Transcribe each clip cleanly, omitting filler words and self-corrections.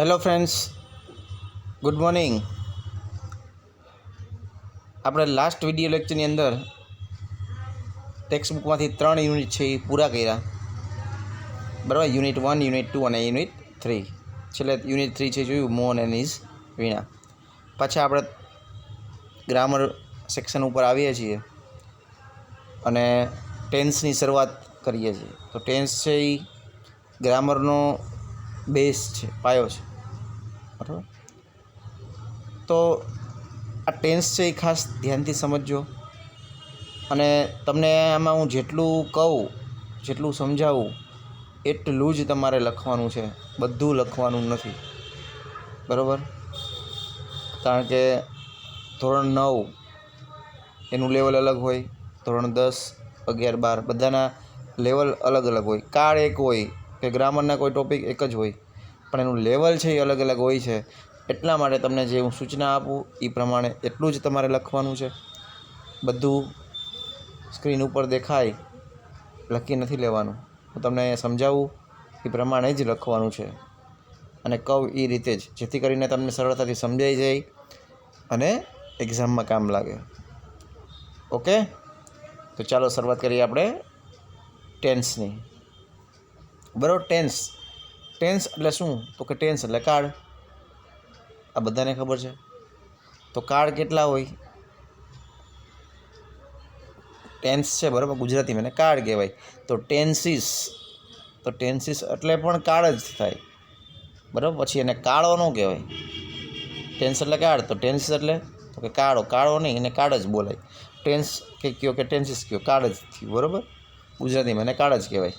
Hello friends, good morning. આપણે last video લેક્ચરની અંદર text બુકમાંથી 3 unit છે એ પૂરા કર્યા, બરાબર. યુનિટ 1, યુનિટ 2 અને યુનિટ 3. છેલ્લે યુનિટ 3 છે જોયું, મોહન એન્ડ હિઝ વીણા. પાછા આપણે ગ્રામર સેક્શન ઉપર આવીએ છીએ અને ટેન્સની શરૂઆત કરીએ છીએ. તો ટેન્સ છે એ ગ્રામરનો બેઝ છે, પાયો છે, બરાબર. તો આ ટેન્સ છે એ ખાસ ધ્યાનથી સમજજો અને તમને આમાં હું જેટલું કહું, જેટલું સમજાવું એટલું જ તમારે લખવાનું છે, બધું લખવાનું નથી, બરાબર. કારણ કે ધોરણ 9 એનું લેવલ અલગ હોય, ધોરણ 10, 11, 12 બધાના લેવલ અલગ અલગ હોય. કાળ એક હોય કે ગ્રામરના કોઈ ટૉપિક એક જ હોય, પણ એનું લેવલ છે એ અલગ અલગ હોય છે. એટલા માટે તમને જે હું સૂચના આપું એ પ્રમાણે એટલું જ તમારે લખવાનું છે. બધું સ્ક્રીન ઉપર દેખાય લખી નથી લેવાનું. હું તમને સમજાવું એ પ્રમાણે જ લખવાનું છે અને કહું એ રીતે જ, જેથી કરીને તમને સરળતાથી સમજાઈ જાય અને એક્ઝામમાં કામ લાગે. ઓકે, તો ચાલો શરૂઆત કરીએ આપણે ટેન્સની. બરાબર. ટેન્સ એટલે શું? તો કે ટેન્સ એટલે કાળ. આ બધાને ખબર છે. તો કાળ કેટલા હોય? ટેન્સ છે, બરાબર, ગુજરાતીમાં એને કાળ કહેવાય. તો ટેન્સીસ એટલે પણ કાળ જ થાય, બરાબર. પછી એને કાળો ન કહેવાય. ટેન્સ એટલે કાળ, તો ટેન્સીસ એટલે તો કે કાળો નહીં, એને કાળ જ બોલાય. ટેન્સ કે કયો કે ટેન્સીસ કયો, કાળ જ થયું, બરાબર. ગુજરાતીમાં એને કાળ જ કહેવાય.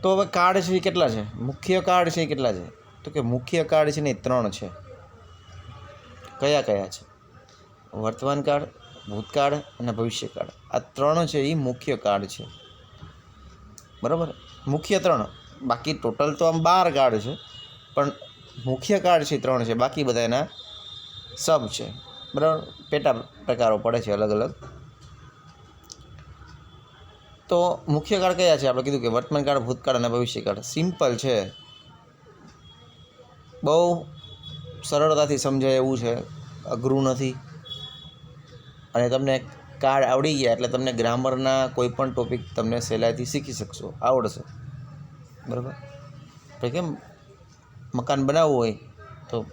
તો હવે કાળ છે એ કેટલા છે? મુખ્ય કાળ છે એ કેટલા છે? તો કે મુખ્ય કાળ છે ને એ 3 છે. કયા કયા છે? વર્તમાન કાળ, ભૂતકાળ અને ભવિષ્યકાળ. આ 3 છે એ મુખ્ય કાળ છે, બરાબર. મુખ્ય 3, બાકી ટોટલ તો આમ 12 કાળ છે, પણ મુખ્ય કાળ છે 3 છે, બાકી બધા એના સબ છે, બરાબર. પેટા પ્રકારો પડે છે અલગ અલગ. તો મુખ્ય કાળ કયા છે? આપણે કીધું કે વર્તમાન કાળ, ભૂતકાળ અને ભવિષ્યકાળ. સિમ્પલ છે, બહુ સરળતાથી સમજાય એવું છે, અઘરું નથી. અને તમને કાળ આવડી ગયા એટલે તમને ગ્રામરના કોઈ પણ ટૉપિક તમને સહેલાઈથી શીખી શકશો, આવડશે, બરાબર. આપણે કેમ મકાન બનાવવું હોય તો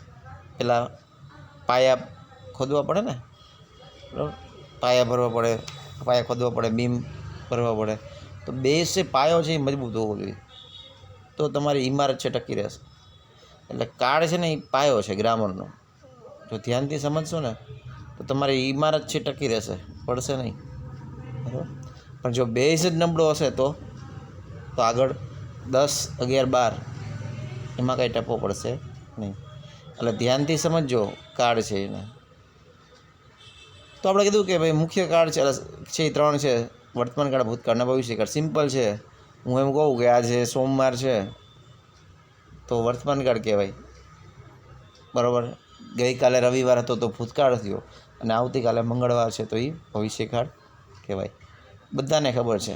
પેલા પાયા ખોદવા પડે ને, બરાબર. પાયા ભરવા પડે, પાયા ખોદવા પડે, બીમ ભરવા પડે. તો બેઝ છે, પાયો છે એ મજબૂત હોવો જોઈએ, તો તમારી ઇમારત છે ટકી રહેશે. એટલે કાળ છે ને એ પાયો છે ગ્રામરનો. જો ધ્યાનથી સમજશો ને તો તમારી ઇમારત છે ટકી રહેશે, પડશે નહીં, બરાબર. પણ જો બેઝ જ નબળો હશે તો આગળ 10, 11, 12 એમાં કંઈ ટપો પડશે નહીં. એટલે ધ્યાનથી સમજજો કાળ છે એને. તો આપણે કીધું કે ભાઈ મુખ્ય કાળ છે એ 3 છે, વર્તમાન કાળ, ભૂતકાળ અને ભવિષ્યકાળ. સિમ્પલ છે. હું એમ કહું કે આજે સોમવાર છે તો વર્તમાન કાળ કહેવાય, બરાબર. ગઈકાલે રવિવાર હતો તો ભૂતકાળ થયો, અને આવતીકાલે મંગળવાર છે તો એ ભવિષ્યકાળ કહેવાય. બધાને ખબર છે.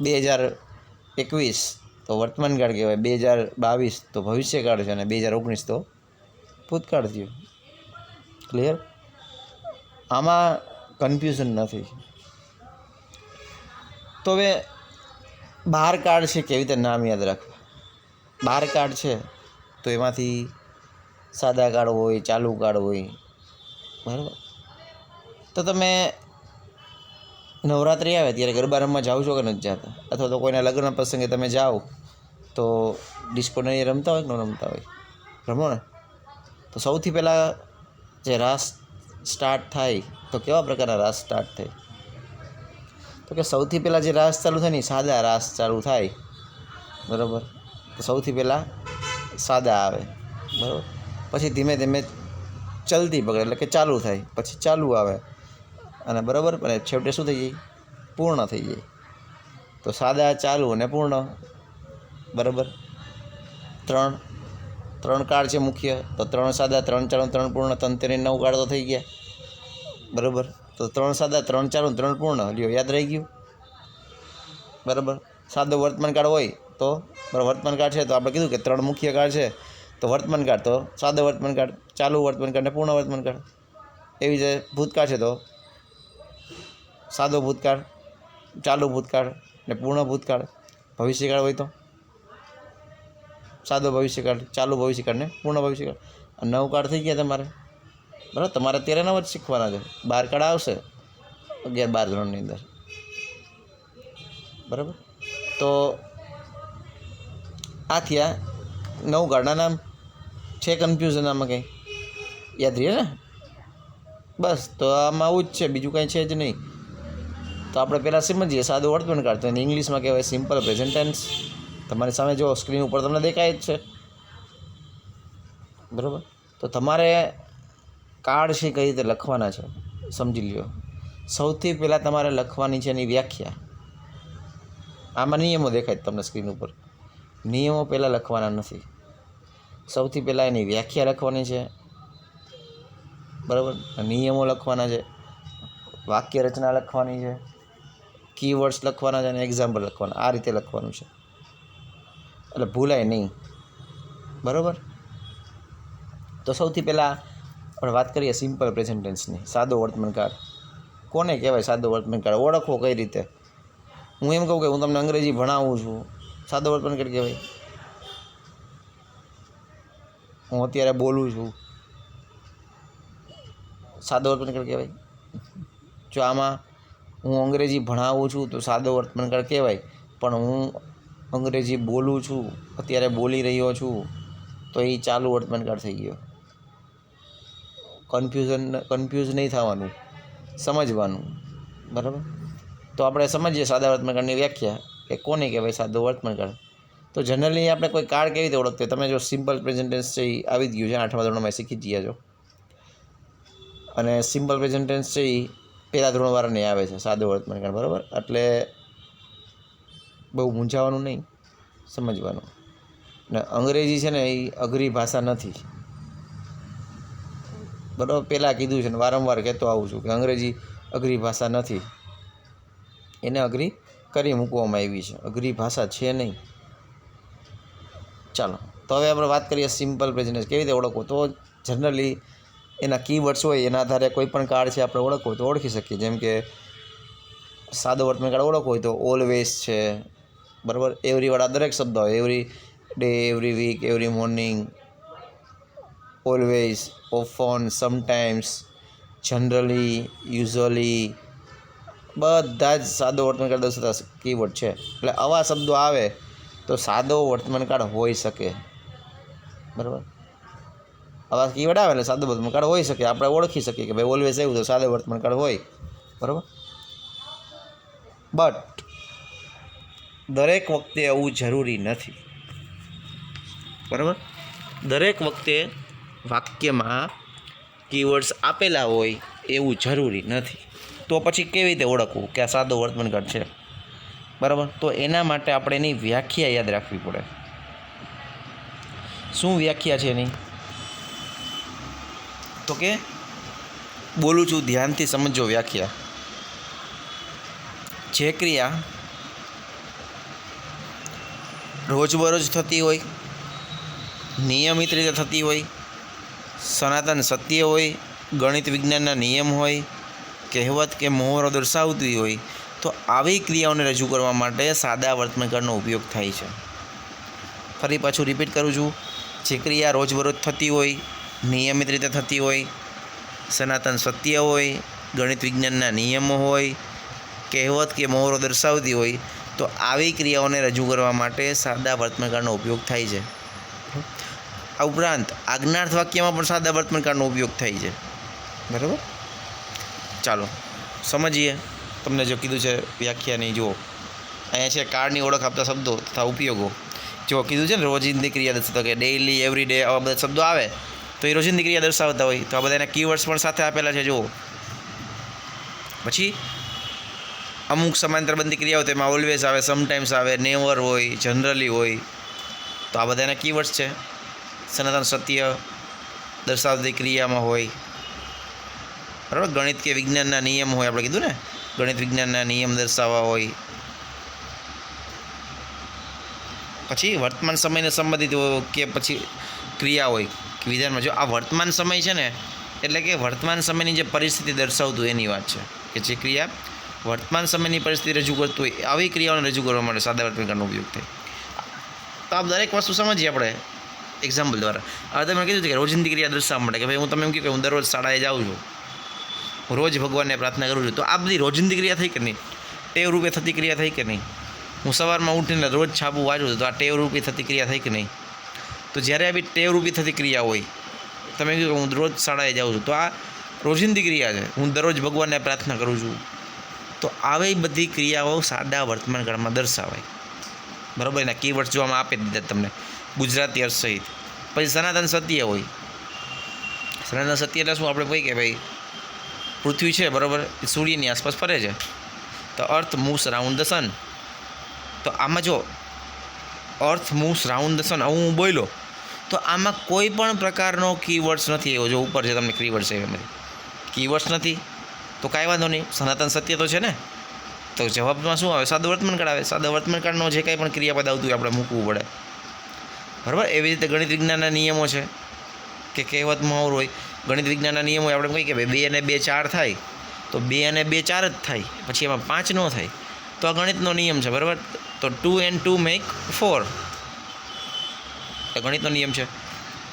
2021 તો વર્તમાન કાળ કહેવાય, 2022 તો ભવિષ્યકાળ છે અને 2019 તો ભૂતકાળ થયું. ક્લિયર? આમાં કન્ફ્યુઝન નથી. તો હવે 12 કાળ છે, કેવી રીતે નામ યાદ રાખવા? 12 કાળ છે તો એમાંથી સાદા કાળ હોય, ચાલુ કાળ હોય, બરાબર. તો તમે નવરાત્રિ આવે ત્યારે ગરબા રમવા જાઓ છો કે નથી જતા? અથવા તો કોઈના લગ્ન પ્રસંગે તમે જાઓ તો ડિસ્કો નહીં રમતા હોય કે ન રમતા હોય? રમો ને. તો સૌથી પહેલાં જે રાસ સ્ટાર્ટ થાય તો કેવા પ્રકારના રાસ સ્ટાર્ટ થાય? તો કે સૌથી પહેલાં જે રાસ ચાલુ થાય ને સાદા રાસ ચાલુ થાય, બરાબર. તો સૌથી પહેલાં સાદા આવે, બરાબર. પછી ધીમે ધીમે ચલતી પકડે એટલે કે ચાલુ થાય, પછી ચાલુ આવે અને બરાબર, અને છેવટે શું થઈ જાય? પૂર્ણ થઈ જાય. તો સાદા, ચાલુ અને પૂર્ણ, બરાબર. 3 કાળ છે મુખ્ય. તો 3 સાદા, 3 ચાલુ, 3 પૂર્ણ, 9 કાળ તો થઈ ગયા, બરાબર. તો 3 સાદા, 3 ચાલુ, 3 પૂર્ણ, લ્યો યાદ રહી ગયું, બરાબર. સાદો વર્તમાન કાળ હોય તો વર્તમાન કાળ છે તો આપણે કીધું કે 3 મુખ્ય કાળ છે. તો વર્તમાનકાળ તો સાદો વર્તમાનકાળ, ચાલુ વર્તમાનકાળ ને પૂર્ણ વર્તમાનકાળ. એવી રીતે ભૂતકાળ છે તો સાદો ભૂતકાળ, ચાલુ ભૂતકાળ ને પૂર્ણ ભૂતકાળ. ભવિષ્યકાળ હોય તો સાદો ભવિષ્યકાળ, ચાલુ ભવિષ્યકાળ ને પૂર્ણ ભવિષ્યકાળ. આ 9 કાળ થઈ ગયા તમારે. બરાબર, તમારે અત્યારે 9 જ શીખવાના છે. 12 કાળ આવશે 11-12 ધોરણની અંદર. બરાબર, તો આ થયા 9 કાળના નામ. છે કન્ફ્યુઝન આમાં કંઈ? યાદ રહીએ ને? બસ, તો આમાં આવું જ છે, બીજું કાંઈ છે જ નહીં. તો આપણે પહેલાં સમજીએ સાદો વર્તમાનકાળ. તો એને ઇંગ્લિશમાં કહેવાય સિમ્પલ પ્રેઝન્ટ ટેન્સ. તમારી સામે જો સ્ક્રીન ઉપર તમને દેખાય જ છે. બરાબર, તો તમારે કાર્ડ છે કઈ રીતે લખવાના છે સમજી લ્યો. સૌથી પહેલાં તમારે લખવાની છે એની વ્યાખ્યા. આમાં નિયમો દેખાય તમને સ્ક્રીન ઉપર. નિયમો પહેલાં લખવાના નથી. સૌથી પહેલાં એની વ્યાખ્યા લખવાની છે. બરાબર, નિયમો લખવાના છે, વાક્ય રચના લખવાની છે, કીવર્ડ્સ લખવાના છે અને એક્ઝામ્પલ લખવાના. આ રીતે લખવાનું છે એટલે ભૂલાય નહીં. બરાબર, તો સૌથી પહેલાં આપણે વાત કરીએ સિમ્પલ પ્રેઝન્ટ ટેન્સની. સાદો વર્તમાનકાળ કોને કહેવાય? સાદો વર્તમાનકાળ ઓળખવો કઈ રીતે? હું એમ કહું કે હું તમને અંગ્રેજી ભણાવું છું, સાદો વર્તમાનકાળ કહેવાય. હું અત્યારે બોલું છું, સાદો વર્તમાનકાળ કહેવાય. જો આમાં હું અંગ્રેજી ભણાવું છું તો સાદો વર્તમાનકાળ કહેવાય, પણ હું અંગ્રેજી બોલું છું, અત્યારે બોલી રહ્યો છું, તો એ ચાલુ વર્તમાનકાળ થઈ ગયો. કન્ફ્યુઝ નહીં થવાનું, સમજવાનું. બરાબર, તો આપણે સમજીએ સાદા વર્તમાનકાળની વ્યાખ્યા કે કોને કહેવાય સાદો વર્તમાનકાળ. તો જનરલી આપણે કોઈ કાળ કેવી રીતે ઓળખते? તમે જો સિમ્પલ પ્રેઝન્ટ ટેન્સ છે એ આવી જ ગયું છે, 8મા ધોરણમાં શીખી જ ગયા છો. અને સિમ્પલ પ્રેઝન્ટ ટેન્સ છે એ પહેલાં ધોરણવાળાને આવે છે સાદો વર્તમાનકાળ. બરાબર, એટલે બહુ મૂંઝાવાનું નહીં, સમજવાનું. ને અંગ્રેજી છે ને એ અઘરી ભાષા નથી. બરાબર, પહેલાં કીધું છે ને વારંવાર કહેતો આવું છું કે અંગ્રેજી અઘરી ભાષા નથી. એને અઘરી કરી મૂકવામાં આવી છે, અઘરી ભાષા છે નહીં. ચાલો, તો હવે આપણે વાત કરીએ સિમ્પલ પ્રેઝન્ટ ટેન્સ કેવી રીતે ઓળખવું. તો જનરલી એના કીવર્ડ્સ હોય એના આધારે કોઈ પણ કાળ છે આપણે ઓળખવું તો ઓળખી શકીએ. જેમ કે સાદો વર્તમાનકાળ ઓળખવો હોય તો ઓલવેઝ છે. બરાબર, એવરીવાળા દરેક શબ્દ હોય. Every day, every week, every morning, always, often, sometimes, generally, usually, બધા જ સાદો વર્તમાનકાળ દર્શાવતા કીવર્ડ છે. એટલે આવા શબ્દો આવે તો સાદો વર્તમાનકાળ હોઈ શકે. બરાબર, આવા કીવર્ડ આવે એટલે સાદો વર્તમાનકાળ હોઈ શકે. આપણે ઓળખી શકીએ કે ભાઈ ઓલવેઝ આવ્યું તો સાદો વર્તમાનકાળ હોય. બરાબર, બટ દરેક વખતે આવું જરૂરી નથી. બરાબર, દરેક વખતે વાક્યમાં કીવર્ડ્સ આપેલા હોય એવું જરૂરી નથી. તો પછી કેવી રીતે ઓળખવું કે આ સાદો વર્તમાનકાળ છે? બરાબર, તો એના માટે આપણે એની વ્યાખ્યા યાદ રાખવી પડે. શું વ્યાખ્યા છે એની? તો કે બોલું છું ધ્યાનથી સમજો વ્યાખ્યા. જે ક્રિયા રોજબરોજ થતી હોય, નિયમિત રીતે થતી હોય, સનાતન સત્ય હોય, ગણિત વિજ્ઞાનના નિયમ હોય, કહેવત કે મુહાવરો દર્શાવતી હોય, તો આવી ક્રિયાઓને રજૂ કરવા માટે સાદા વર્તમાનકાળનો ઉપયોગ થાય છે. ફરી પાછું રિપીટ કરું છું. જે ક્રિયા રોજબરોજ થતી હોય, નિયમિત રીતે થતી હોય, સનાતન સત્ય હોય, ગણિત વિજ્ઞાનના નિયમો હોય, કહેવત કે મુહાવરો દર્શાવતી હોય, તો આવી ક્રિયાઓને રજૂ કરવા માટે સાદા વર્તમાનકાળનો ઉપયોગ થાય છે. આ ઉપરાંત આજ્ઞાર્થ વાક્યમાં પણ સાદા વર્તમાનકાળનો ઉપયોગ થાય છે. બરાબર, ચાલો સમજીએ. તમને જો કીધું છે વ્યાખ્યાની, જુઓ અહીંયા છે કાળની ઓળખ આપતા શબ્દો તથા ઉપયોગો. જો કીધું છે ને રોજિંદી ક્રિયા દર્શાવતા કે ડેઇલી, એવરી ડે, આવા બધા શબ્દો આવે તો એ રોજિંદી ક્રિયા દર્શાવતા હોય. તો આ બધા એના કીવર્ડ્સ પણ સાથે આપેલા છે. જુઓ, પછી અમુક સમાંતરબંધી ક્રિયાઓ તેમાં ઓલવેઝ આવે, સમટાઈમ્સ આવે, નેવર હોય, જનરલી હોય. તો આ બધા એના કીવર્ડ્સ છે. સનાતન સત્ય દર્શાવતી ક્રિયામાં હોય. બરાબર, ગણિત કે વિજ્ઞાનના નિયમ હોય, આપણે કીધું ને ગણિત વિજ્ઞાનના નિયમ દર્શાવવા હોય. પછી વર્તમાન સમયને સંબંધિત હોય કે પછી ક્રિયા હોય વિધાનમાં, જો આ વર્તમાન સમય છે ને એટલે કે વર્તમાન સમયની જે પરિસ્થિતિ દર્શાવતું એની વાત છે કે જે ક્રિયા વર્તમાન સમયની પરિસ્થિતિ રજૂ કરતું હોય આવી ક્રિયાઓને રજૂ કરવા માટે સાદા વર્તમાનકાળનો ઉપયોગ થાય. તો આ દરેક વસ્તુ સમજીએ આપણે એક્ઝામ્પલ દ્વારા. હવે તમે કીધું કે રોજિંદી ક્રિયા દર્શાવવા માટે કે ભાઈ હું તમે એમ કહ્યું કે હું દરરોજ શાળાએ જાઉં છું, હું રોજ ભગવાનને પ્રાર્થના કરું છું, તો આ બધી રોજિંદી ક્રિયા થઈ કે નહીં? ટેવ રૂપે થતી ક્રિયા થઈ કે નહીં? હું સવારમાં ઉઠીને રોજ છાપું વાંચું છું, તો આ ટેવ રૂપી થતી ક્રિયા થઈ કે નહીં? તો જ્યારે આ બી ટેવ રૂપી થતી ક્રિયા હોય, તમે કહ્યું કે હું રોજ શાળાએ જાઉં છું, તો આ રોજિંદી ક્રિયા છે. હું દરરોજ ભગવાનને પ્રાર્થના કરું છું, તો આવી બધી ક્રિયાઓ સાદા વર્તમાનકાળમાં દર્શાવાય. બરાબર? એના કીવર્ડ્સ જો આમાં આપી દીધા તમને ગુજરાતી અર્થ સહિત. પછી સનાતન સત્ય હોય. સનાતન સત્ય એટલે શું? આપણે કહીએ કે ભાઈ પૃથ્વી છે, બરાબર, એ સૂર્યની આસપાસ ફરે છે, તો અર્થ મૂવ્સ રાઉન્ડ ધ સન. તો આમાં જો અર્થ મૂવ્સ રાઉન્ડ ધ સન હું બોલ્યો, તો આમાં કોઈ પણ પ્રકારનો કીવર્ડ્સ નથી એવો. જો ઉપર છે તમને કીવર્ડ છે, એમાંથી કીવર્ડ્સ નથી તો કાંઈ વાંધો નહીં, સનાતન સત્ય તો છે ને. તો જવાબમાં શું આવે? સાદો વર્તમાનકાળ આવે. સાદા વર્તમાનકાળનો જે કાંઈ પણ ક્રિયાપદ આવતું હોય આપણે મૂકવું પડે. બરાબર? એવી રીતે ગણિત વિજ્ઞાનના નિયમો છે કે કહેવત મહાવરો હોય. ગણિત વિજ્ઞાનના નિયમો હોય, આપણે કહીએ કે ભાઈ 2 અને 2 4 થાય, તો 2 અને 2 4 જ થાય, પછી એમાં 5 ન થાય. તો આ ગણિતનો નિયમ છે. બરાબર? તો 2 and 2 make 4, એ ગણિતનો નિયમ છે.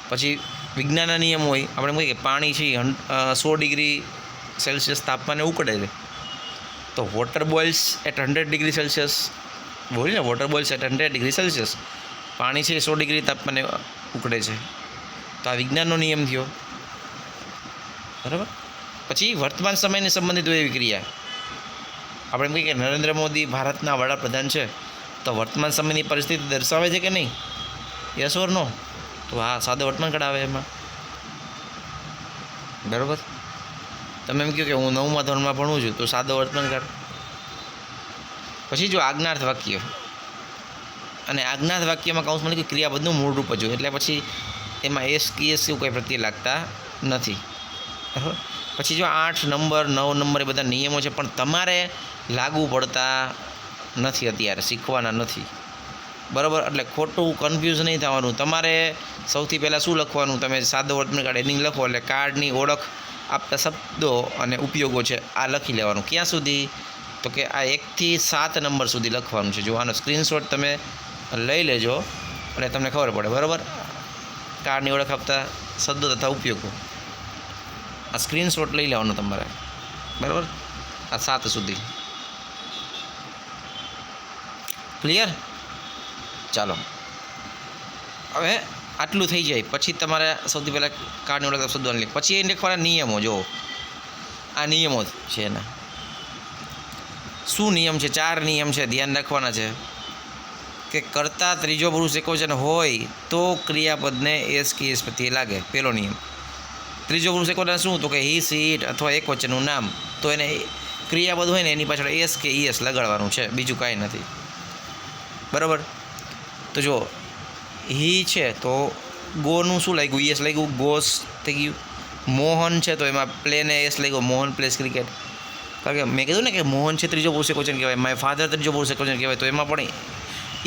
પછી વિજ્ઞાનના નિયમ હોય, આપણે કહીએ કે પાણી છે 100 ડિગ્રી સેલ્સિયસ તાપમાને ઉકળે છે, તો water boils at 100 degree Celsius. બોલી ને, water boils at 100 degree Celsius. પાણી છે 100 ડિગ્રી તાપમાને ઉકળે છે. તો આ વિજ્ઞાનનો નિયમ થયો. બરાબર? પછી વર્તમાન સમયને સંબંધિત હોય એવી ક્રિયા, આપણે એમ કહીએ કે નરેન્દ્ર મોદી ભારતના વડાપ્રધાન છે, તો વર્તમાન સમયની પરિસ્થિતિ દર્શાવે છે કે નહીં? યસ ઓર નો? તો હા, સાદો વર્તમાનકાળ આવે એમાં. બરાબર? તમે એમ કહો કે હું 9મા ધોરણમાં ભણું છું, તો સાદો વર્તમાનકાળ. પછી જો આજ્ઞાર્થ વાક્ય, અને આજ્ઞાર્થ વાક્યમાં કૌંસમાં લખ્યું ક્રિયાપદનું મૂળ રૂપ જ હોય, એટલે પછી એમાં એસ કેસ એવું કંઈ પ્રત્યય લાગતા નથી. બરાબર? પછી જો 8 નંબર 9 નંબર એ બધા નિયમો છે, પણ તમારે લાગુ પડતા નથી, અત્યારે શીખવાના નથી. બરાબર? એટલે ખોટું કન્ફ્યુઝ નહીં થવાનું. તમારે સૌથી પહેલાં શું લખવાનું? તમે સાદો વર્તમાનકાળ એન્ડિંગ લખો એટલે કાર્ડની ઓળખ આપતા શબ્દો અને ઉપયોગો છે આ લખી લેવાનું. ક્યાં સુધી? તો કે આ 1 થી 7 નંબર સુધી લખવાનું છે. જો આનો સ્ક્રીનશોટ તમે લઈ લેજો એટલે તમને ખબર પડે. બરાબર? કાર્ડની ઓળખ આપતા શબ્દો તથા ઉપયોગો, આ સ્ક્રીનશોટ લઈ લેવાનો તમારે. બરાબર? આ 7 સુધી. ક્લિયર? ચાલો, હવે આટલું થઈ જાય પછી તમારે સૌથી પહેલાં કાર્ડની ઓળખ શબ્દો લખી, પછી એ લખવાના નિયમો. જો આ નિયમો છે એના શું નિયમ છે? 4 નિયમ છે, ધ્યાન રાખવાના છે. કે કરતા ત્રીજો પુરુષ એકવચન હોય તો ક્રિયાપદને એસ કે એસ પ્રત્યે લાગે. પહેલો નિયમ. ત્રીજો પુરુષ એકવચન શું? તો કે હી સી ઇટ અથવા એકવચનનું નામ, તો એને ક્રિયાપદ હોય ને એની પાછળ એસ કે ઈએસ લગાડવાનું છે, બીજું કાંઈ નથી. બરાબર? તો જો હી છે તો ગોનું શું લાગ્યું? ઈએસ લાગ્યું, ગોસ થઈ ગયું. મોહન છે તો એમાં પ્લેને એસ લાગ્યો, મોહન પ્લેસ ક્રિકેટ. કારણ કે મેં કીધું ને કે મોહન છે ત્રીજો પુરુષ એકવચન કહેવાય, માય ફાધર ત્રીજો પુરુષ એકવચન કહેવાય, તો એમાં પણ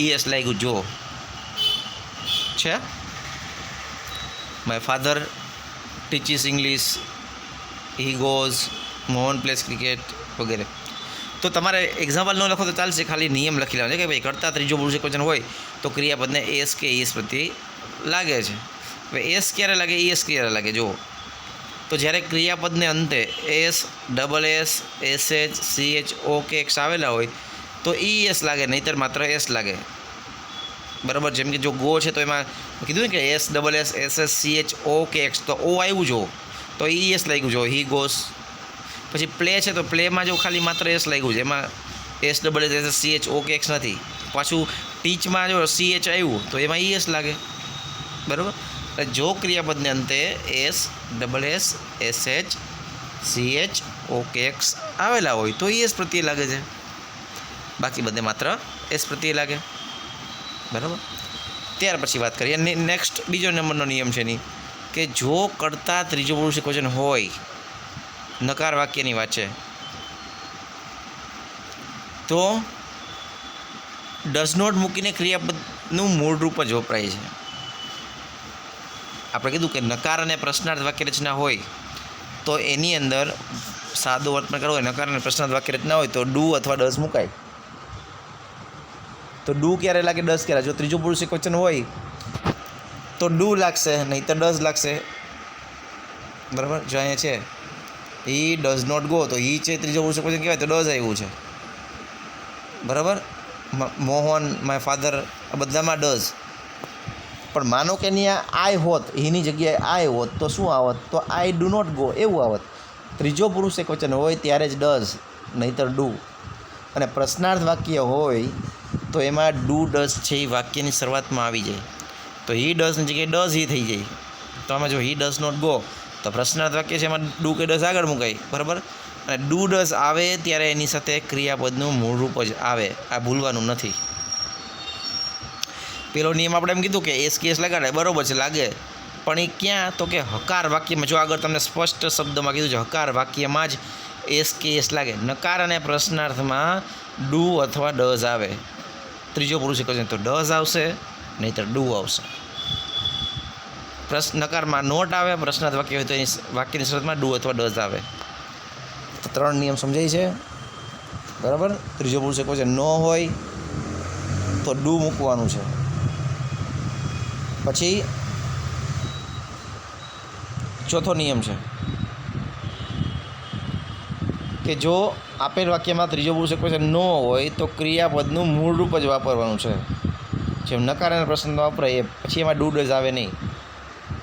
ઈએસ લાગ્યું. જો છે my father teaches English, he goes, Mohan place cricket વગેરે. તો તમારે એક્ઝામ્પલ ન લખો તો ચાલશે, ખાલી નિયમ લખી લેવાનો છે કે ભાઈ કરતા ત્રીજો પુરુષ એકવચન હોય તો ક્રિયાપદને એસ કે ઈએસ પ્રત્યે લાગે છે. હવે એસ ક્યારે લાગે, ઈએસ ક્યારે લાગે? જો તો જ્યારે ક્રિયાપદને અંતે S, double S, SH, CH, O કે એક્સ આવેલા હોય તો ઈએસ લાગે, નહીંતર માત્ર એસ લાગે. બરાબર? જેમ કે જો ગો છે તો એમાં કીધું ને કે S, double S, SS, CH, O કે એક્સ, તો ઓ આવ્યું જો તો ઈએસ લાગ્યું. જો હી ગોસ. પછી પ્લે છે તો પ્લેમાં જો ખાલી માત્ર એસ લાગ્યું છે, એમાં S, double S, SS, CH, O કે એક્સ નથી. પાછું ટીચમાં જો સીએચ આવ્યું તો એમાં ઈએસ લાગે. બરાબર? જો ક્રિયાપદને અંતે S, double S, SH, CH, O કે એક્સ આવેલા હોય તો ઈએસ પ્રત્યે લાગે છે, બાકી બધે માત્ર એસ પ્રત્યે લાગે. બરાબર? ત્યાર પછી વાત કરીએ નેક્સ્ટ બીજો નંબરનો નિયમ છે એની કે જો કરતા ત્રીજો પુરુષ એકવચન હોય, નકાર વાક્યની વાત છે, તો ડઝ નોટ મૂકીને ક્રિયાપદનું મૂળ રૂપ જ વપરાય છે. આપણે કીધું કે નકાર અને પ્રશ્નાર્થ વાક્ય રચના હોય તો એની અંદર સાદો વર્તમાન કાળ હોય, નકાર અને પ્રશ્નાર્થ વાક્ય રચના હોય તો ડુ અથવા ડઝ મુકાય. તો ડુ ક્યારે લાગે, ડઝ ક્યારે? જો ત્રીજો પુરુષ એકવચન હોય તો ડુ લાગશે, નહીં તો ડઝ લાગશે. બરાબર, જો અહીંયા છે હી ડઝ નોટ ગો, તો હી છે ત્રીજો પુરુષ એકવચન કહેવાય તો ડઝ આવ્યું છે. બરાબર, મોહન માય ફાધર આ બધામાં ડઝ. પણ માનો કે અહીંયા આઈ હોત, હીની જગ્યાએ આઈ હોત તો શું આવત? તો આઈ ડુ નોટ ગો એવું આવત. ત્રીજો પુરુષ એકવચન હોય ત્યારે જ ડઝ, નહીંતર ડુ. અને પ્રશ્નાર્થ વાક્ય હોય તો એમાં ડુ ડઝ છે એ વાક્યની શરૂઆતમાં આવી જાય. તો હી ડઝની જગ્યાએ ડઝ હી થઈ જાય. તો આમાં જો હી ડઝ નોટ ગો તો પ્રશ્નાર્થ વાક્ય છે એમાં ડુ કે ડઝ આગળ મુકાય. બરાબર, અને ડુ ડઝ આવે ત્યારે એની સાથે ક્રિયાપદનું મૂળ રૂપ જ આવે. આ ભૂલવાનું નથી. પેલો નિયમ આપણે એમ કીધું કે એસ કેસ લગાડે, બરાબર છે, લાગે. પણ એ ક્યાં? તો કે હકાર વાક્યમાં. જો આગળ તમને સ્પષ્ટ શબ્દમાં કીધું છે હકાર વાક્યમાં જ એસ કેસ લાગે. નકાર અને પ્રશ્નાર્થમાં ડુ અથવા ડઝ આવે. ત્રીજો પુરુષ એકવચન તો ડઝ આવશે, નહીંતર ડુ આવશે. નકારમાં નોટ આવે, પ્રશ્નાર્થ વાક્ય હોય તો એની વાક્યની શરૂઆતમાં ડુ અથવા ડઝ આવે. તો 3 નિયમ સમજાય છે. બરાબર, ત્રીજો પુરુષ એકવચન ન હોય તો ડુ મૂકવાનું છે. પછી ચોથો નિયમ છે કે જો આપેલ વાક્યમાં ત્રીજો પુરુષ એકવચન ન હોય તો ક્રિયાપદનું મૂળ રૂપ જ વાપરવાનું છે. જેમ નકાર અને પ્રશ્ન વાપરાય એ પછી એમાં ડુ ડઝ આવે નહીં.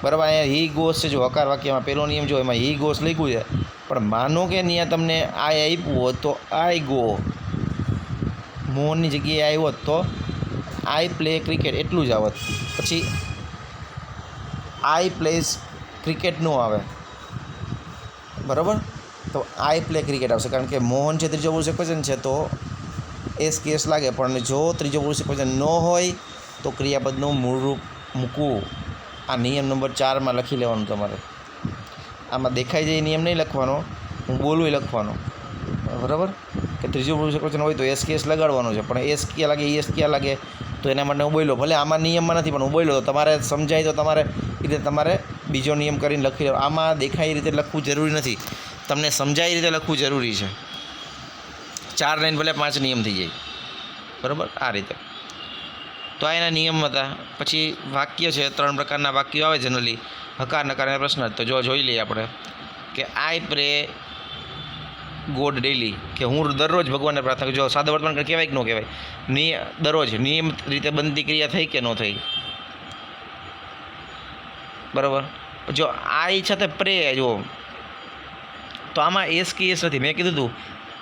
બરાબર, અહીંયા હી ગોસ છે. જો હકાર વાક્યમાં પહેલો નિયમ જો એમાં હી ગોસ લખ્યું છે, પણ માનો કે અહીંયા તમને આઈ આપ્યું હોત તો આઈ ગો, મોહનની જગ્યાએ આવ્યો હોત તો આઈ પ્લે ક્રિકેટ એટલું જ આવત. પછી આઈ પ્લેઝ ક્રિકેટ ન આવે. બરાબર, તો આઈ પ્લે ક્રિકેટ આવશે, કારણ કે મોહન છે ત્રીજો પુરુષ એકવચન છે તો એસ કેસ લાગે. પણ જો ત્રીજો પુરુષ એકવચન ન હોય તો ક્રિયાપદનું મૂળ રૂપ મૂકવું. આ નિયમ નંબર 4માં લખી લેવાનું તમારે. આમાં દેખાઈ જાય નિયમ નહીં લખવાનો, હું બોલું એ લખવાનો. બરાબર, કે ત્રીજો પુરુષ એકવચન હોય તો એસ કેસ લગાડવાનો છે. પણ એસ ક્યાં લાગે, એસ ક્યાં લાગે તો એના માટે હું બોલ્યો. ભલે આમાં નિયમમાં નથી પણ હું બોલ્યો, તો તમારે સમજાય તો તમારે એ રીતે તમારે બીજો નિયમ કરીને લખી લો. આમાં દેખાય એ રીતે લખવું જરૂરી નથી, તમને સમજાય એ રીતે લખવું જરૂરી છે. 4 લાઈન ભલે 5 નિયમ થઈ જાય. બરાબર, આ રીતે. તો આ એના નિયમ હતા. પછી વાક્ય છે, 3 પ્રકારના વાક્યો આવે જનરલી, હકાર, નકાર અને પ્રશ્નાર્થ. તો જો જોઈ લઈએ આપણે કે આઈ પ્રે ગોડ ડેલી, કે હું દરરોજ ભગવાનને પ્રાર્થના કરું. જો સાદા વર્તમાન કાળ કહેવાય કે ન કહેવાય? દરરોજ નિયમિત રીતે બનતી ક્રિયા થઈ કે ન થઈ? બરાબર, જો આઈ છતાં પ્રે જો, તો આમાં એસ કે એસ નથી. મેં કીધું હતું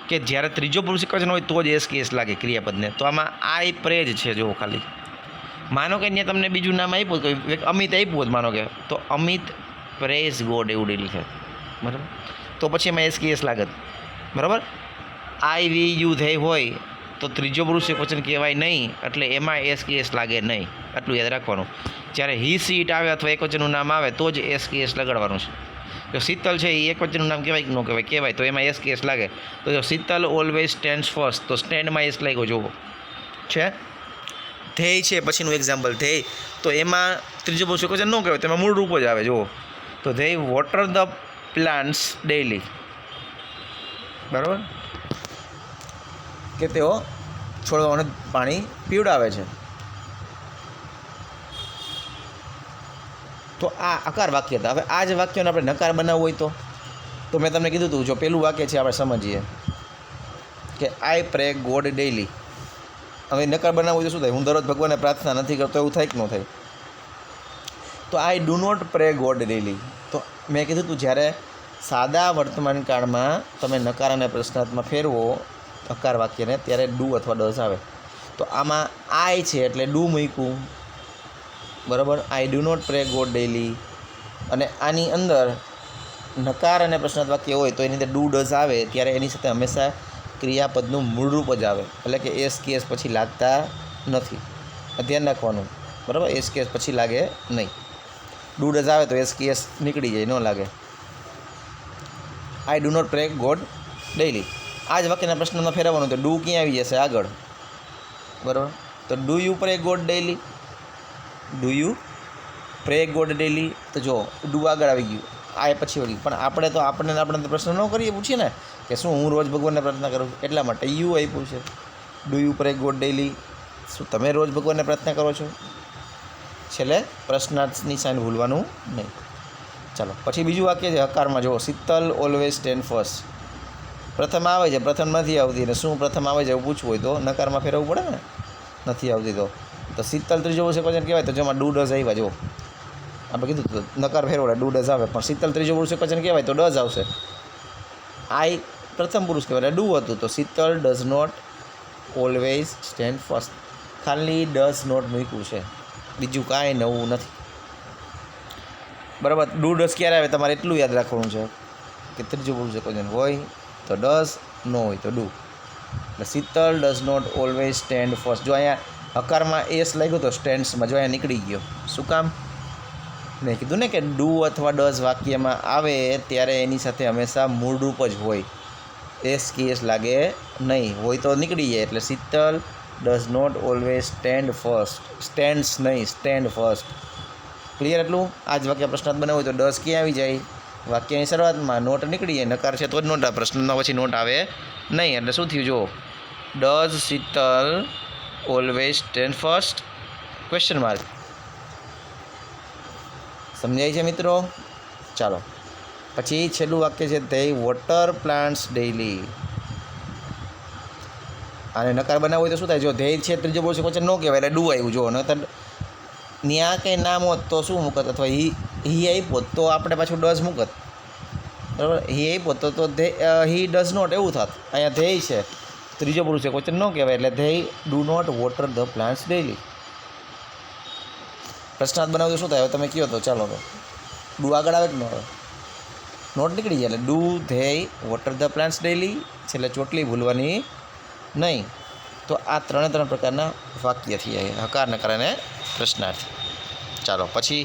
કે જ્યારે ત્રીજો પુરુષ એકવચન હોય તો જ એસ કે એસ લાગે ક્રિયાપદને. તો આમાં આઈ પ્રે જ છે. જો ખાલી માનો કે અહીંયા તમને બીજું નામ આપ્યું, અમિત આપ્યું હોત માનો કે, તો અમિત પ્રેઝ ગોડ એવું ડેલી છે. બરાબર, તો પછી એમાં એસ કે એસ લાગત. બરાબર, આઈ વી યુ ધે હોય તો ત્રીજો પુરુષ એકવચન કહેવાય નહીં, એટલે એમાં એસ કે એસ લાગે નહીં. આટલું યાદ રાખવાનું. જ્યારે હી સીટ આવે અથવા એકવચનનું નામ આવે તો જ એસ કે એસ લગાડવાનું છે. જો શીતલ છે એ એકવચનનું નામ કહેવાય કે ન કહેવાય? કહેવાય, તો એમાં એસ કે એસ લાગે. તો જો શીતલ ઓલવેઝ સ્ટેન્ડ્સ ફર્સ્ટ, તો સ્ટેન્ડમાં એસ લાગ્યો જોવો છે. ધ્યેય છે પછીનું એક્ઝામ્પલ, ધ્યેય, તો એમાં ત્રીજો પુરુષ એકવચન ન કહેવાય, તેમાં મૂળ રૂપ જ આવે. જુઓ, તો ધ્યેય વોટર ધ પ્લાન્ટ્સ ડેઇલી. બરાબર, કે તેઓ છોડવાઓને પાણી પીવડાવે છે. તો આ આકાર વાક્ય હતા. હવે આ જ વાક્યને આપણે નકાર બનાવવું હોય તો મેં તમને કીધું હતું, જો પેલું વાક્ય છે આપણે સમજીએ કે આઈ પ્રે ગોડ ડેઇલી. હવે નકાર બનાવવું હોય તો શું થાય? હું દરરોજ ભગવાનને પ્રાર્થના નથી કરતો, એવું થાય કે ન થાય? તો I do not pray God daily. તો મેં કીધું હતું જ્યારે સાદા વર્તમાન કાળમાં તમે નકાર અને પ્રશ્નાર્થમાં ફેરવો હકાર વાક્યને ત્યારે ડુ અથવા ડઝ આવે. તો આમાં આઈ છે એટલે ડુ મૂક્યું. બરાબર, I do not pray God daily. અને આની અંદર નકાર અને પ્રશ્નાર્થ વાક્ય હોય તો એની અંદર ડુ ડઝ આવે ત્યારે એની સાથે હંમેશા ક્રિયાપદનું મૂળરૂપ જ આવે. એટલે કે એસ કેસ પછી લાગતા નથી. ધ્યાન રાખવાનું. બરાબર, એસ કેસ પછી લાગે નહીં. ડુ ડઝ આવે તો એસ કેસ નીકળી જાય, ન લાગે. I do not pray God daily. આ જ વાક્યના પ્રશ્નમાં ફેરવવાનું તો ડુ ક્યાં આવી જશે આગળ? બરાબર, તો do you pre God daily? Do you pre God daily, તો જો ડુ આગળ આવી ગયું, આ પછી વળી. પણ આપણે પ્રશ્ન ન કરીએ, પૂછીએ ને કે શું હું રોજ ભગવાનને પ્રાર્થના કરું છું, એટલા માટે યુ આપ્યું છે. Do you pre God daily, શું તમે રોજ ભગવાનને પ્રાર્થના કરો છો? છેલ્લે પ્રશ્નાર્થની સાઇન ભૂલવાનું નહીં. ચાલો પછી બીજું વાક્ય છે હકારમાં. જુઓ, શીતલ ઓલવેઝ સ્ટેન્ડ ફર્સ્ટ. પ્રથમ આવે છે, પ્રથમ નથી આવતી, અને શું પ્રથમ આવે છે એવું પૂછવું હોય તો નકારમાં ફેરવવું પડે ને, નથી આવતી તો શીતલ ત્રીજો પુરુષ એકવચન કહેવાય. તો જેમાં ડુ ડઝ આવ્યા, જો આપણે કીધું તો નકાર ફેરવડે ડુ ડઝ આવે, પણ શીતલ ત્રીજો પુરુષ એકવચન કહેવાય તો ડઝ આવશે. આઈ પ્રથમ પુરુષ કહેવાય ડુ હતું, તો Sheetal does not always stand first. ખાલી ડઝ નોટ મૂક્યું છે, બીજું કાંઈ નવું નથી. બરાબર. ડુ ડઝ ક્યારે આવે તમારે એટલું યાદ રાખવાનું છે કે ત્રીજો પુરુષ એકવચન હોય તો ડઝ, ન હોય તો ડુ. એટલે Sheetal does not always stand first. જો અહીંયા હકારમાં એસ લાગ્યો તો સ્ટેન્ડ્સમાં, જો અહીંયા નીકળી ગયો. શું કામ? મેં કીધું ને કે ડુ અથવા ડઝ વાક્યમાં આવે ત્યારે એની સાથે હંમેશા મૂળરૂપ જ હોય, એસ કે એસ લાગે નહીં, હોય તો નીકળી જાય. એટલે Sheetal does not always stand first, stands નહીં, સ્ટેન્ડ ફર્સ્ટ. ક્લિયર એટલું? આ જ વાક્ય પ્રશ્નાર્થ બનાવવું હોય તો ડઝ ક્યાં આવી જાય? વાક્યની શરૂઆતમાં. નોટ નીકળી જાય, નકાર છે તો જ નોટ આવે, પ્રશ્નમાં પછી નોટ આવે નહીં. એટલે શું થયું? જો does Sheetal always stand first? Question mark. સમજાય છે મિત્રો? ચાલો પછી છેલ્લું વાક્ય છે ધે વોટર પ્લાન્ટ્સ ડેઇલી. આને નકાર બનાવવું હોય તો શું થાય? જો ધે છે ત્રીજો પુરુષ એકવચન ન કહેવાય એટલે ડુ આવ્યું. જો નહીતર ત્યાં કંઈ નામ હોત તો શું મૂકત, અથવા હી આપ્યો તો આપણે પાછું ડઝ મૂકત. બરાબર. હી આપ્યો તો હી ડઝ નોટ એવું થાત. અહીંયા ધેય છે ત્રીજો પુરુષ એકવચન ન કહેવાય એટલે they do not water the plants daily. પ્રશ્નાર્થ બનાવવું તો શું થાય? હવે તમે કહો તો ચાલો તો ડુ આગળ આવે કે ન આવે? નોટ નીકળી જાય એટલે do they water the plants daily. છેલ્લે ચોટલી ભૂલવાની નહીં. તો આ ત્રણ પ્રકારના વાક્ય થઈ જાય, હકાર, નકાર અને પ્રશ્નાર્થ. ચાલો પછી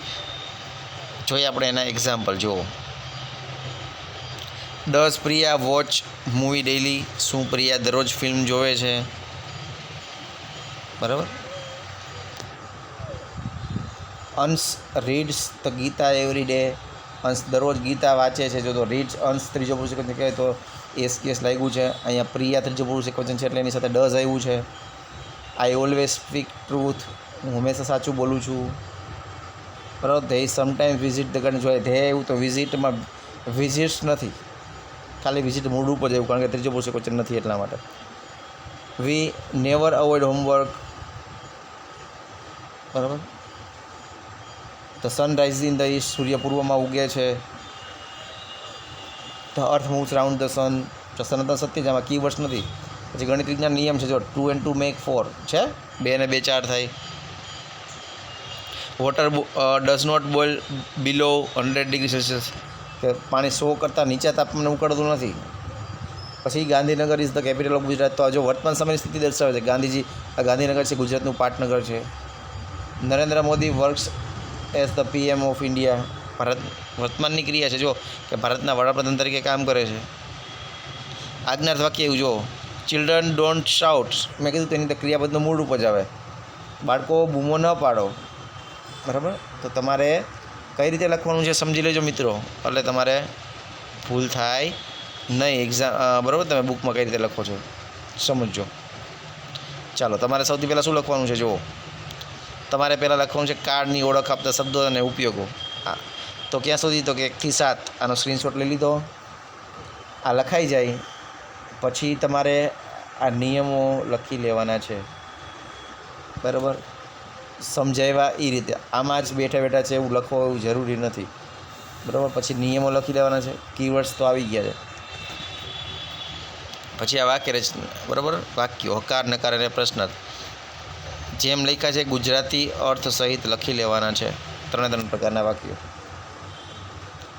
જોઈએ આપણે એના એક્ઝામ્પલ. જુઓ, does Priya watch movie daily? શું પ્રિયા દરરોજ ફિલ્મ જોવે છે? બરાબર. Ansh reads the Gita every day. Ansh દરરોજ ગીતા વાંચે છે. જો તો રીડ્સ અંશ ત્રીજો પુરુષ એકવચન કહેવાય તો એસ કેસ લાગ્યું છે. અહીંયા પ્રિયા ત્રીજો પુરુષ એકવચન છે એટલે એની સાથે ડઝ આવ્યું છે. I always speak truth. હું હંમેશા સાચું બોલું છું. બરાબર. They sometime visit the garden. જોઈએ ધે એવું તો વિઝિટમાં વિઝિટ્સ નથી, ખાલી વિઝિટ મૂળરૂપ જ એવું, કારણ કે ત્રીજો પુરુષ એકવચન નથી એટલા માટે. We never avoid homework. બરાબર. The sun rise in the east. સૂર્ય પૂર્વમાં ઉગે છે. The earth moves round the sun. સનાતન સત્ય છે, આમાં કીવર્ડ્સ નથી. પછી ગણિત વિજ્ઞાન નિયમ છે. જો 2 and 2 make 4 છે, 2 અને 2 4 થાય. Water does not boil below 100 degree Celsius. કે પાણી 100 કરતાં નીચા તાપમાને ઉકળતું નથી. પછી Gandhinagar is the capital of Gujarat. તો જો વર્તમાન સમયની સ્થિતિ દર્શાવે છે. ગાંધીનગર છે ગુજરાતનું પાટનગર છે. Narendra Modi works as the PM of India. ભારત વર્તમાનની ક્રિયા છે, જો કે ભારતના વડાપ્રધાન તરીકે કામ કરે છે. આજ્ઞાર્થ વાક્ય એવું. જો ચિલ્ડ્રન ડોન્ટ શાઉટ. મેં કીધું તેની તો ક્રિયાપદનું મૂળ રૂપ જ આવે. બાળકો બૂમો ન પાડો. બરાબર. તો તમારે કઈ રીતે લખવાનું છે સમજી લેજો મિત્રો, એટલે તમારે ભૂલ થાય નહીં એક્ઝામ. બરાબર. તમે બુકમાં કઈ રીતે લખો છો સમજજો. ચાલો તમારે સૌથી પહેલાં શું લખવાનું છે? જુઓ, તમારે પહેલાં લખવાનું છે કાર્ડની ઓળખ આપતા શબ્દો અને ઉપયોગો. તો ક્યાં સુધી? તો કે 1 થી 7. આનો સ્ક્રીનશોટ લઈ લીધો. આ લખાઈ જાય પછી તમારે આ નિયમો લખી લેવાના છે. બરાબર. સમજાવ્યા એ રીતે. આમાં જ બેઠા બેઠા છે એવું લખો એવું જરૂરી નથી. બરાબર. પછી નિયમો લખી લેવાના છે. કીવર્ડ્સ તો આવી ગયા છે. પછી આ વાક્ય રચના. બરાબર. વાક્યો હકાર, નકાર અને પ્રશ્નાર્થ જેમ લખ્યા છે ગુજરાતી અર્થ સહિત લખી લેવાના છે. 3 પ્રકારના વાક્યો.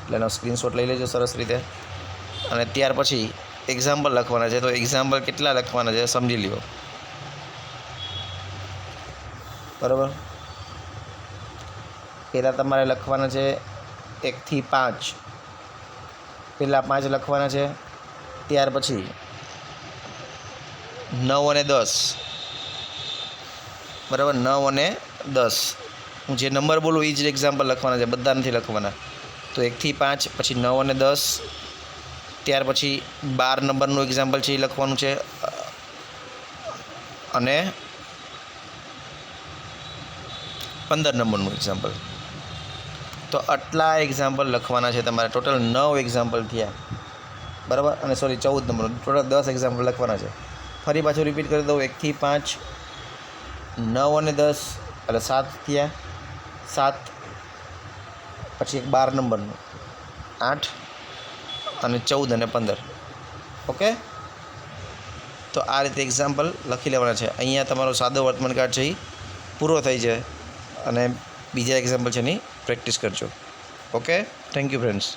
એટલે એનો સ્ક્રીનશોટ લઈ લેજો સરસ રીતે. અને ત્યાર પછી એક્ઝામ્પલ લખવાના છે. તો એક્ઝામ્પલ કેટલા લખવાના છે સમજી લ્યો. બરાબર. પહેલાં તમારે લખવાના છે 1 થી 5. પહેલાં 5 લખવાના છે. ત્યાર પછી 9 અને 10. બરાબર. 9 અને 10. હું જે નંબર બોલું એ જ એક્ઝામ્પલ લખવાના છે, બધા નથી લખવાના. તો 1 થી 5, પછી 9 અને 10, ત્યાર પછી 12 નંબરનું એક્ઝામ્પલ છે એ લખવાનું છે, અને 15 નંબરનું એક્ઝામ્પલ. તો આટલા એક્ઝામ્પલ લખવાના છે તમારે. ટોટલ 9 એક્ઝામ્પલ થયા, બરાબર. અને સોરી 14 નંબરનું, ટોટલ 10 એક્ઝામ્પલ લખવાના છે. ફરી પાછું રિપીટ કરી દઉં. 1 થી 5, 9 અને 10 એટલે 7 થયા, 7, પછી એક 12 નંબરનું, 8, અને 14 અને 15. ઓકે, તો આ રીતે એક્ઝામ્પલ લખી લેવાના છે. અહીંયા તમારો સાદો વર્તમાનકાળ છે એ પૂરો થઈ જાય, અને બીજા એક્ઝામ્પલ છે એની પ્રેક્ટિસ કરજો. Okay, thank you friends.